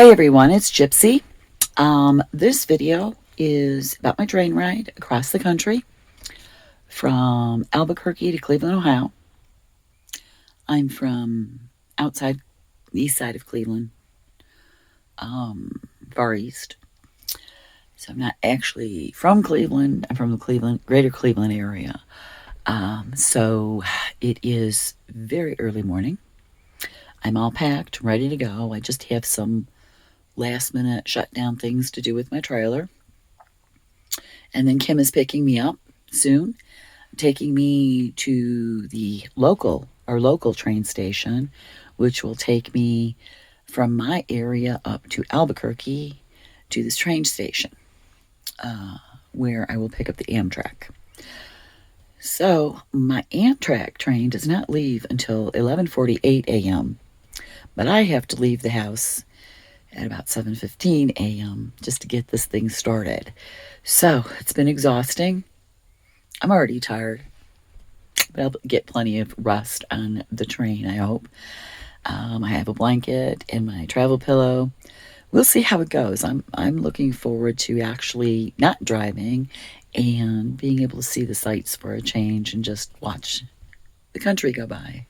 Hey everyone, it's Gypsy. This video is about my train ride across the country from Albuquerque to Cleveland, Ohio. I'm from outside the east side of Cleveland, far east. So I'm not actually from Cleveland. I'm from the greater Cleveland area. So it is very early morning. I'm all packed, ready to go. I just have some last minute shutdown things to do with my trailer. And then Kim is picking me up soon, taking me to our local train station, which will take me from my area up to Albuquerque to this train station, where I will pick up the Amtrak. So my Amtrak train does not leave until 11:48 a.m., but I have to leave the house at about 7:15 a.m. just to get this thing started. So it's been exhausting. I'm already tired, but I'll get plenty of rest on the train, I hope. I have a blanket and my travel pillow. We'll see how it goes. I'm looking forward to actually not driving and being able to see the sights for a change and just watch the country go by.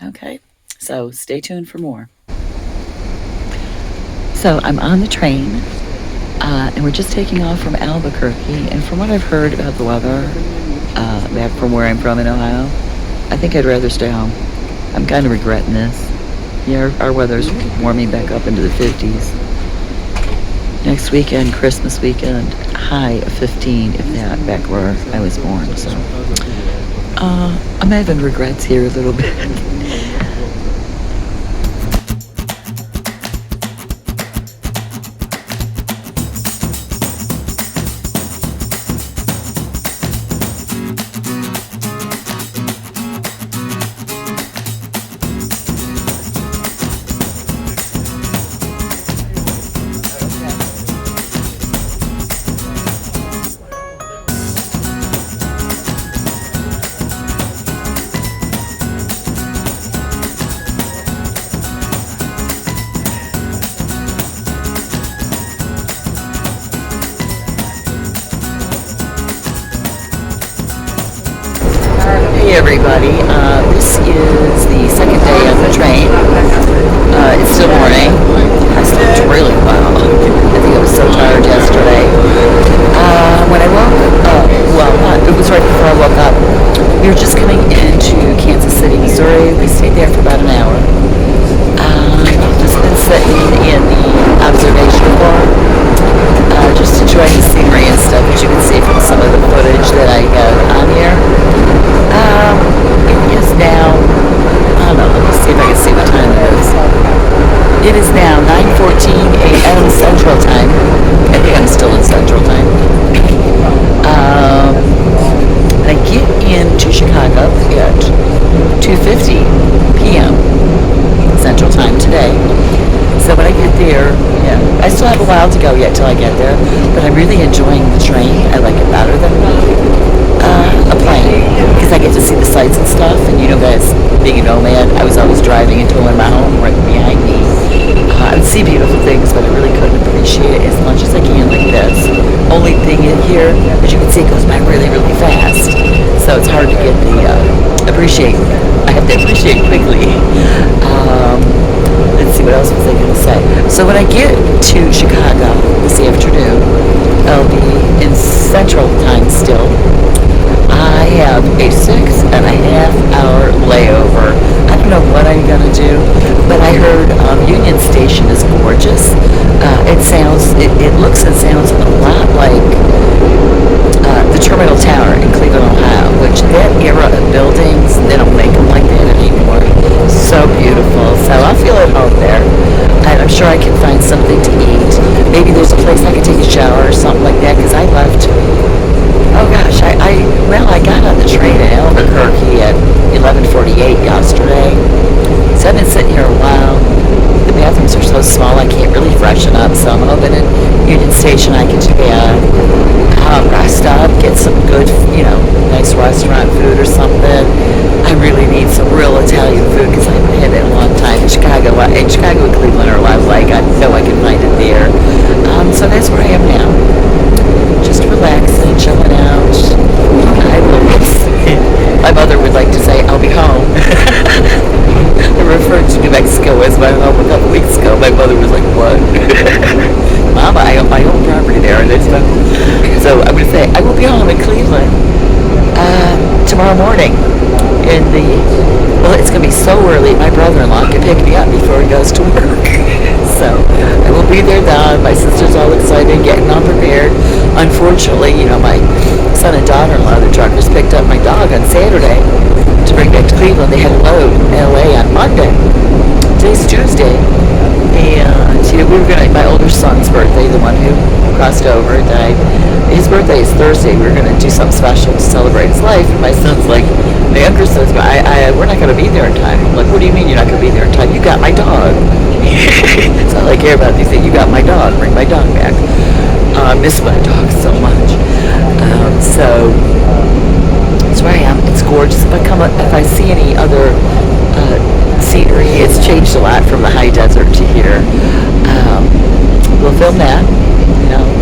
Okay, so stay tuned for more. So I'm on the train, and we're just taking off from Albuquerque. And from what I've heard about the weather, back from where I'm from in Ohio, I think I'd rather stay home. I'm kind of regretting this. Yeah, our weather's warming back up into the 50s. Next weekend, Christmas weekend, high of 15, if that, back where I was born. So I'm having regrets here a little bit. Hey everybody, this is the second day on the train. It's still morning. I slept really well. I think I was so tired yesterday. When I woke up, it was right before I woke up. We were just coming into Kansas City, Missouri. We stayed there for about an hour. Just been sitting in the observation bar, just enjoying the scenery and stuff, as you can see from some of the footage that I got on here. It is now, I don't know, let me see if I can see what time it is. It is now 9:14 a.m. Central Time. I think I'm still in Central Time. I get into Chicago at 2:50 p.m. Central Time today. So when I get there, I still have a while to go yet till I get there, but I'm really enjoying the train. I like it better than a plane, because I get to see the sights and stuff. And you know, guys, being a nomad, I was always driving until my home right behind me. I would see beautiful things, but I really couldn't appreciate it as much as I can like this. Only thing in here, as you can see, it goes by really, really fast. So it's hard to get the appreciate. I have to appreciate quickly. Let's see, what else was I going to say? So when I get to Chicago this afternoon, I'll be in Central Time still. I have a 6.5-hour layover. I don't know what I'm going to do, but I heard Union Station is gorgeous. It looks and sounds a lot like the Terminal Tower in Cleveland, Ohio, which that era of buildings, they don't make them like that anymore. So beautiful. So I'll feel at home there. And I'm sure I can find something to eat. Maybe there's a place I can take a shower or something like that, because I left. Oh gosh, I got on the train in Albuquerque at 11:48 yesterday. So I've been sitting here a while. The bathrooms are so small I can't really freshen up, so I'm hoping at Union Station I can take a was my home a couple weeks ago. My mother was like, what? Mama, I own my own property there. And so I'm going to say, I will be home in Cleveland tomorrow morning. Well, it's going to be so early. My brother-in-law can pick me up before he goes to work. So I will be there then. My sister's all excited, getting all prepared. Unfortunately, my son and daughter-in-law, the truckers, picked up my dog on Saturday to bring back to Cleveland. They had a load in LA on Monday. Today's Tuesday. And we were going to, my older son's birthday, the one who crossed over and died, his birthday is Thursday. We were going to do something special to celebrate his life. And my son's like, the younger son's going, we're not going to be there in time. I'm like, what do you mean you're not going to be there in time? You got my dog. That's all I care about these things. You got my dog. Bring my dog back. I miss my dog so much. So that's where I am. It's gorgeous. If I see any other scenery, it's changed a lot from the high desert to here. We'll film that.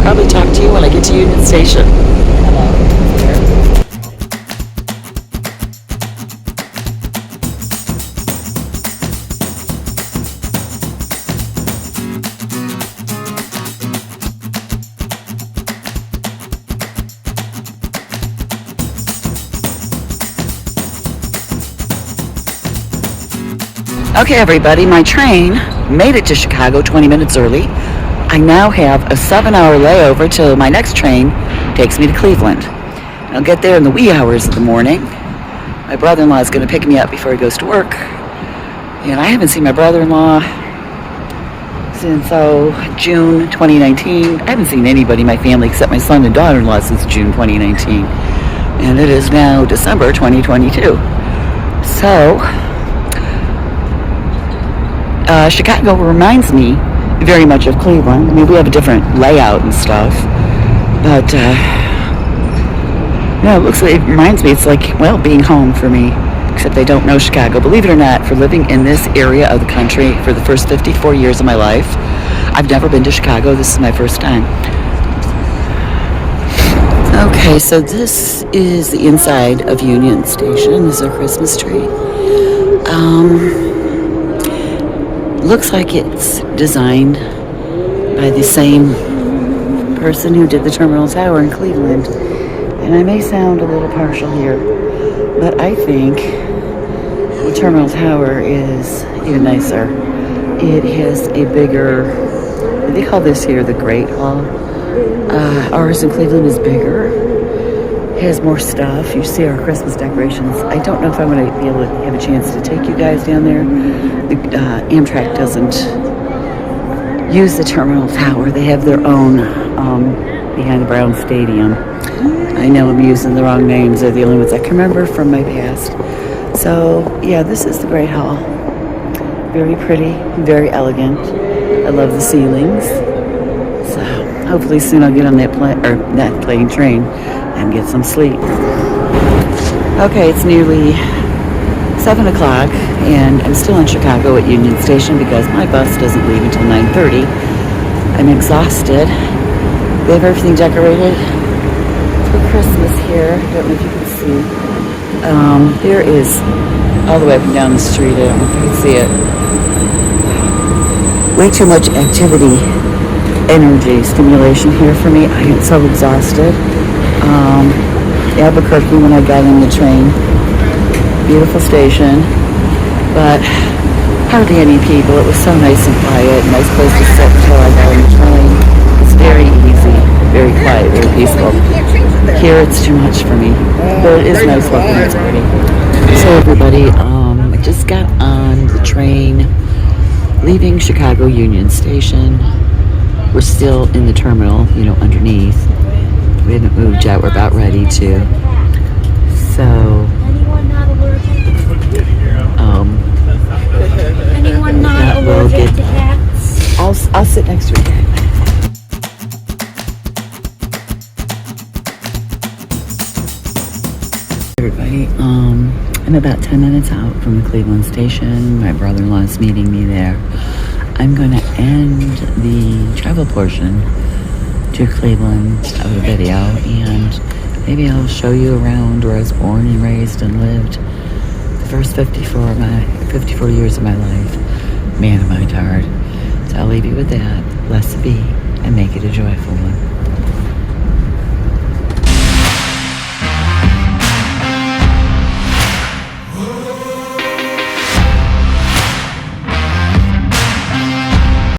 Probably talk to you when I get to Union Station. Okay, everybody, my train made it to Chicago 20 minutes early. I now have a 7-hour layover till my next train takes me to Cleveland. I'll get there in the wee hours of the morning. My brother-in-law is going to pick me up before he goes to work. And I haven't seen my brother-in-law since, June 2019. I haven't seen anybody in my family except my son and daughter-in-law since June 2019. And it is now December 2022. So Chicago reminds me very much of Cleveland. I mean, we have a different layout and stuff, but it reminds me. It's like, well, being home for me, except I don't know Chicago. Believe it or not, for living in this area of the country for the first 54 years of my life, I've never been to Chicago. This is my first time. Okay, so this is the inside of Union Station. This is our Christmas tree. Looks like it's designed by the same person who did the Terminal Tower in Cleveland. And I may sound a little partial here, but I think the Terminal Tower is even nicer. It has a bigger, they call this here the Great Hall. Ours in Cleveland is bigger. It has more stuff. You see our Christmas decorations. I don't know if I'm going to be able to have a chance to take you guys down there. The Amtrak doesn't use the Terminal Tower. They have their own behind the Brown Stadium. I know I'm using the wrong names. They're the only ones I can remember from my past. So, yeah, this is the Great Hall. Very pretty, very elegant. I love the ceilings. So, hopefully soon I'll get on that train and get some sleep. Okay, it's nearly 7 o'clock and I'm still in Chicago at Union Station because my bus doesn't leave until 9:30. I'm exhausted. We have everything decorated for Christmas here. I don't know if you can see. There is all the way up and down the street. I don't know if you can see it. Way too much activity, energy, stimulation here for me. I am so exhausted. Albuquerque when I got on the train. Beautiful station, but hardly any people. It was so nice and quiet, nice place to sit until I got on the train. It's very easy, very quiet, very peaceful. Here it's too much for me, but it is nice looking, it's pretty. So everybody, I just got on the train leaving Chicago Union Station. We're still in the terminal, underneath. We haven't moved yet. We're about ready to. So, anyone not allergic to hats? I'll sit next to you. Everybody, I'm about 10 minutes out from the Cleveland station. My brother-in-law is meeting me there. I'm going to end the travel portion to Cleveland of the video, and maybe I'll show you around where I was born and raised and lived the first 54 years of my life. Man, am I tired. So I'll leave you with that. Blessed be, and make it a joyful one.